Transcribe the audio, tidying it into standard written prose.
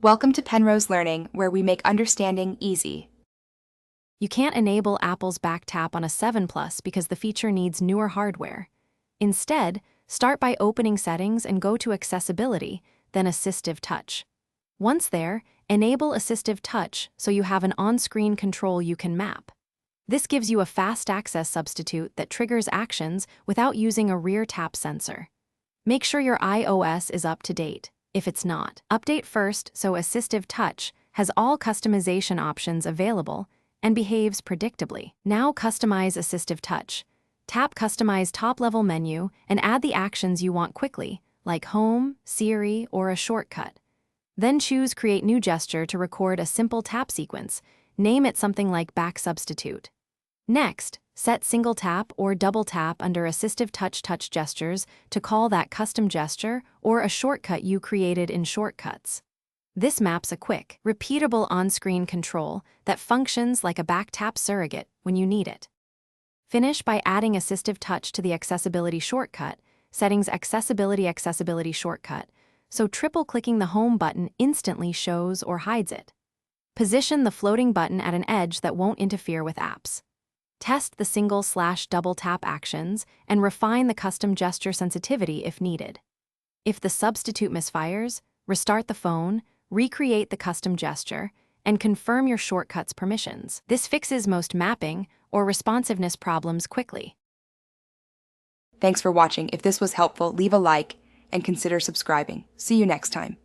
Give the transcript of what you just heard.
Welcome to Penrose Learning, where we make understanding easy. You can't enable Apple's Back Tap on a 7 Plus because the feature needs newer hardware. Instead, start by opening Settings and go to Accessibility, then Assistive Touch. Once there, enable Assistive Touch so you have an on-screen control you can map. This gives you a fast access substitute that triggers actions without using a rear tap sensor. Make sure your iOS is up to date. If it's not, update first so Assistive Touch has all customization options available and behaves predictably. Now customize Assistive Touch. Tap Customize top-level menu and add the actions you want quickly, like Home, Siri, or a shortcut. Then choose Create New Gesture to record a simple tap sequence. Name it something like Back Substitute. Next, set single tap or double tap under Assistive Touch gestures to call that custom gesture or a shortcut you created in Shortcuts. This maps a quick, repeatable on-screen control that functions like a back tap surrogate when you need it. Finish by adding Assistive Touch to the Accessibility shortcut, Settings Accessibility shortcut, so triple-clicking the Home button instantly shows or hides it. Position the floating button at an edge that won't interfere with apps. Test the single/double tap actions and refine the custom gesture sensitivity if needed. If the substitute misfires, restart the phone, recreate the custom gesture, and confirm your shortcut's permissions. This fixes most mapping or responsiveness problems quickly. Thanks for watching. If this was helpful, leave a like and consider subscribing. See you next time.